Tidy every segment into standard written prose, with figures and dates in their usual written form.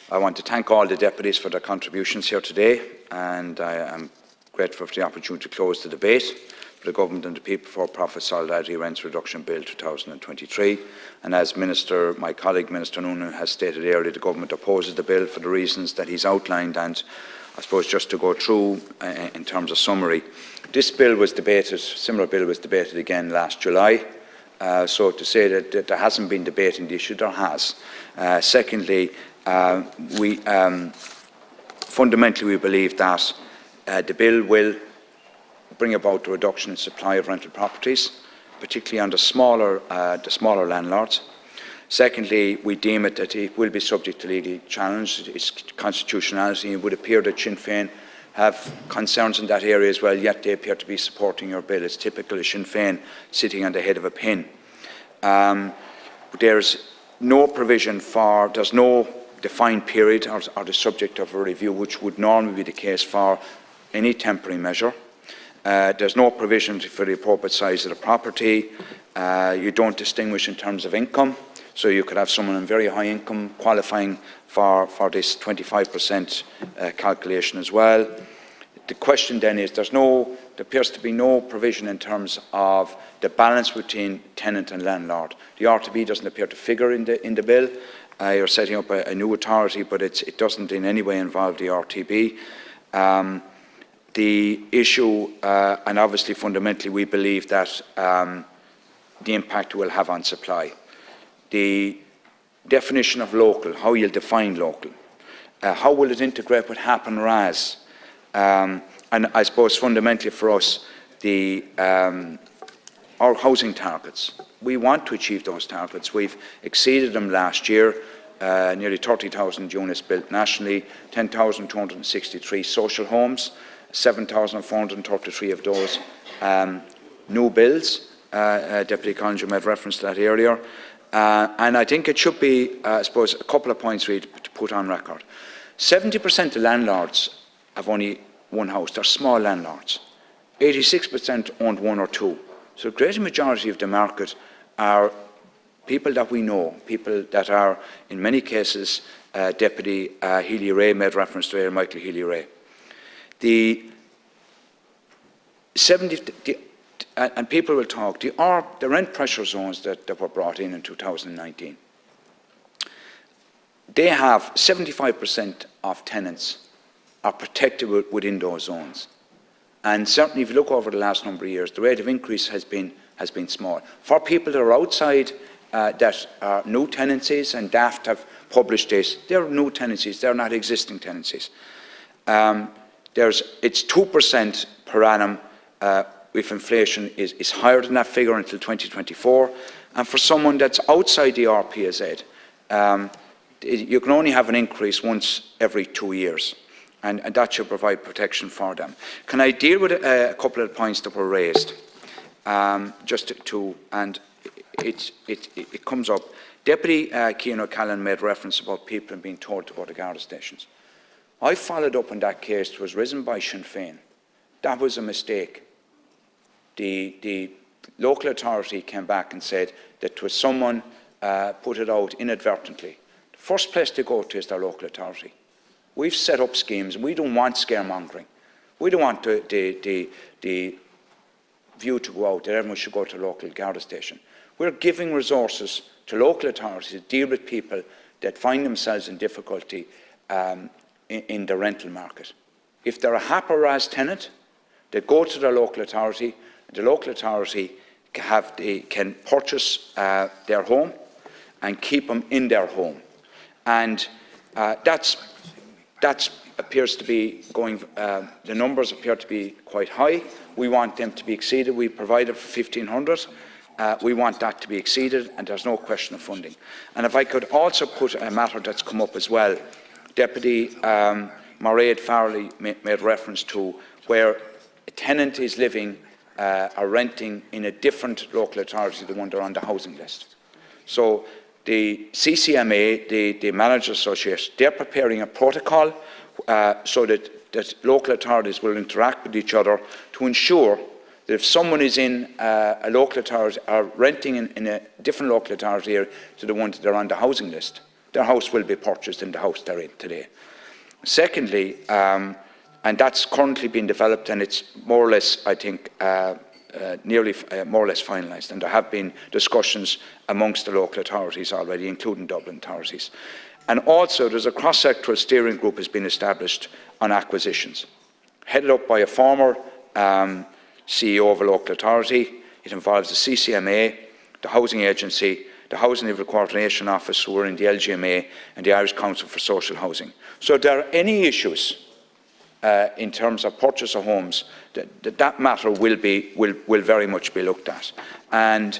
I want to thank all the deputies for their contributions here today, and I am grateful for the opportunity to close the debate for the Government and the People for Profit Solidarity Rents Reduction Bill 2023. And as my colleague Minister Noonan has stated earlier, the Government opposes the bill for the reasons that he's outlined. And I suppose just to go through in terms of summary, this bill was debated, similar bill was debated again last July. So to say that there hasn't been debate in the issue, there has. Secondly, fundamentally we believe that the bill will bring about the reduction in supply of rental properties, particularly on the smaller landlords. Secondly, we deem it that it will be subject to legal challenge, its constitutionality. It would appear that Sinn Féin have concerns in that area as well, yet they appear to be supporting your bill. It's typical of Sinn Féin sitting on the head of a pin. There's no provision for, there's no defined period or the subject of a review, which would normally be the case for any temporary measure. There's no provision for the appropriate size of the property. You don't distinguish in terms of income, so you could have someone on very high income qualifying for this 25% calculation as well. The question then is, there appears to be no provision in terms of the balance between tenant and landlord. The RTB doesn't appear to figure in the bill. You're setting up a new authority, but it doesn't in any way involve the RTB. The issue, and obviously fundamentally we believe that the impact it will have on supply. The definition of local, how you'll define local. How will it integrate with HAP and RAS? And I suppose fundamentally for us, our housing targets. We want to achieve those targets. We've exceeded them last year. Nearly 30,000 units built nationally, 10,263 social homes, 7,433 of those new builds. Deputy Collins made reference to that earlier. And I think it should be, I suppose, a couple of points really to put on record. 70% of landlords have only one house. They're small landlords. 86% own one or two. So the great majority of the market are people that we know, people that are, in many cases, Deputy Healy-Rae made reference to Michael Healy-Rae. And people will talk, the rent pressure zones that were brought in 2019, they have 75% of tenants are protected within those zones. And certainly if you look over the last number of years, the rate of increase has been small. For people that are outside that are new tenancies, and Daft have published this, they're new tenancies, they're not existing tenancies. It's 2% per annum if inflation is higher than that figure until 2024. And for someone that's outside the RPSZ, you can only have an increase once every 2 years. And that should provide protection for them. Can I deal with a couple of points that were raised? And it comes up. Deputy Kieran O'Donnell made reference about people being told to go to Garda stations. I followed up on that case. It was risen by Sinn Féin. That was a mistake. The local authority came back and said that it was someone put it out inadvertently. The first place to go to is their local authority. We've set up schemes, and we don't want scaremongering. We don't want the view to go out that everyone should go to a local Garda station. We're giving resources to local authorities to deal with people that find themselves in difficulty in the rental market. If they're a HAP or RAS tenant, they go to their local authority, and the local authority can purchase their home and keep them in their home. And that appears to be going, the numbers appear to be quite high. We want them to be exceeded. We provided for 1,500. We want that to be exceeded, and there's no question of funding. And if I could also put a matter that's come up as well, Deputy Mairead Farley made reference to where a tenant is living or renting in a different local authority than the one they're on the housing list. So the CCMA, the Managers Association, they're preparing a protocol so that local authorities will interact with each other to ensure that if someone is in a local authority or renting in a different local authority to the one that they're on the housing list, their house will be purchased in the house they're in today. Secondly, and that's currently being developed, and it's more or less, I think, nearly more or less finalised, and there have been discussions amongst the local authorities already, including Dublin authorities. And also there's a cross-sectoral steering group has been established on acquisitions, headed up by a former CEO of a local authority. It involves the CCMA, the Housing Agency, the Housing Level Coordination Office, who are in the LGMA, and the Irish Council for Social Housing. So if there are any issues in terms of purchase of homes, that matter will very much be looked at. And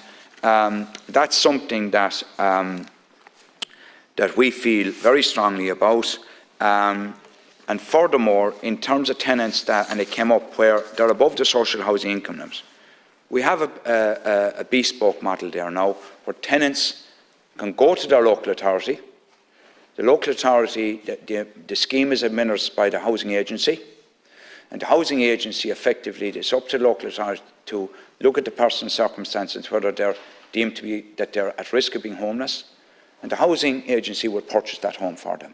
that's something that, that we feel very strongly about. And furthermore, in terms of tenants that, and it came up where they're above the social housing income limit, we have a bespoke model there now where tenants can go to their local authority. The local authority, the scheme is administered by the housing agency, and the housing agency effectively, it's up to the local authority to look at the person's circumstances, whether they're deemed to be that they're at risk of being homeless, and the housing agency will purchase that home for them.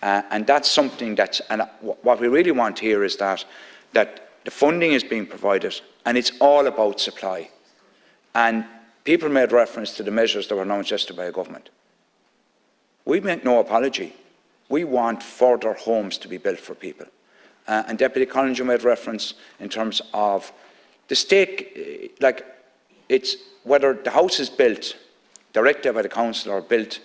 And that's something that's, and what we really want here is that the funding is being provided, and it's all about supply. And people made reference to the measures that were announced yesterday by the government. We make no apology. We want further homes to be built for people. And Deputy Collinger made reference in terms of the stake, like it's whether the house is built directly by the council or built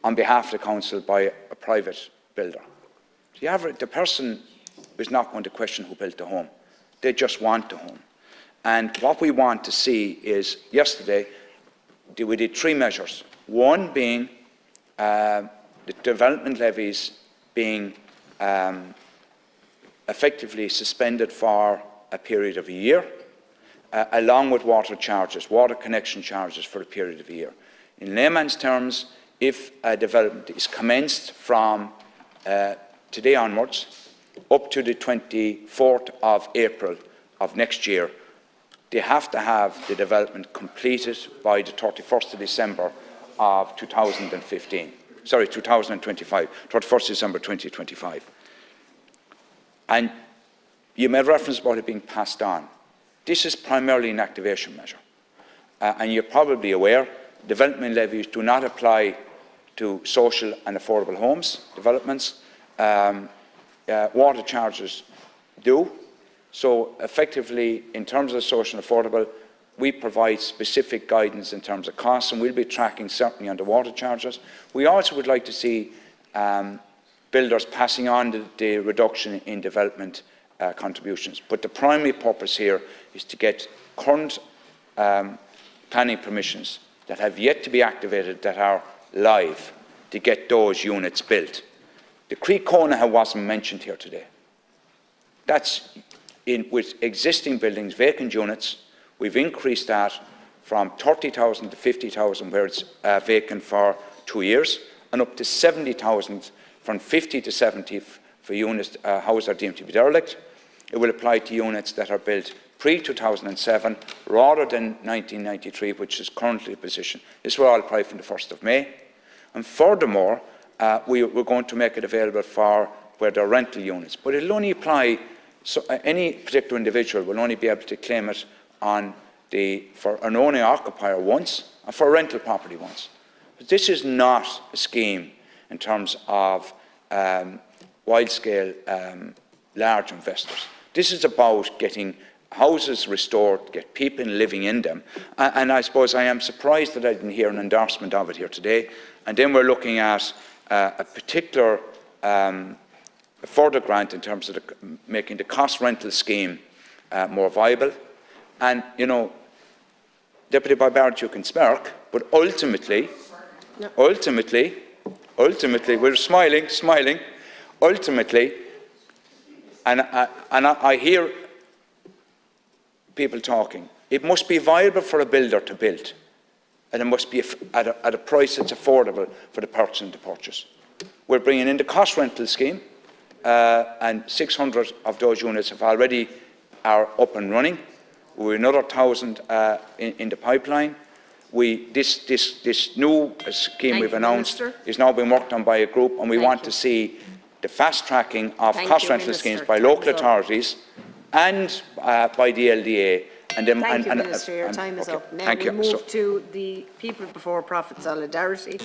on behalf of the council by a private builder. The person is not going to question who built the home. They just want the home. And what we want to see is, yesterday, we did 3 measures. One being the development levies being effectively suspended for a period of a year, along with water charges, water connection charges for a period of a year. In layman's terms, if a development is commenced from today onwards up to the 24th of April of next year, they have to have the development completed by the 31st of December of 2025, 31st December 2025. And you made reference about it being passed on. This is primarily an activation measure. And you're probably aware, development levies do not apply to social and affordable homes developments. Water charges do. So effectively, in terms of social and affordable, we provide specific guidance in terms of costs, and we'll be tracking certainly on the water charges. We also would like to see builders passing on the reduction in development contributions. But the primary purpose here is to get current planning permissions that have yet to be activated, that are live, to get those units built. The Creek Conaha wasn't mentioned here today. That's with existing buildings, vacant units. We've increased that from 30,000 to 50,000 where it's vacant for 2 years, and up to 70,000 from 50 to 70 for units houses are deemed to be derelict. It will apply to units that are built pre-2007 rather than 1993, which is currently the position. This will all apply from the 1st of May. And furthermore, we're going to make it available for where there are rental units. But it will only apply, so any particular individual will only be able to claim it for an owner-occupier once and for a rental property once. But this is not a scheme in terms of wide-scale large investors. This is about getting houses restored, get people living in them. And I suppose I am surprised that I didn't hear an endorsement of it here today. And then we're looking at a particular further grant in terms of making the cost rental scheme more viable. And, you know, Deputy Barrett, you can smirk, but ultimately, we're smiling, ultimately, and I hear people talking, it must be viable for a builder to build, and it must be at a price that's affordable for the person to purchase. We're bringing in the cost rental scheme, and 600 of those units are up and running. We're another 1,000 in the pipeline. this new scheme we've announced Minister. is now being worked on by a group, and we want to see the fast tracking of cost rental schemes by local authorities and by the LDA. And then, Thank you, Minister. Your time is up. Now we move to the People Before Profit Solidarity.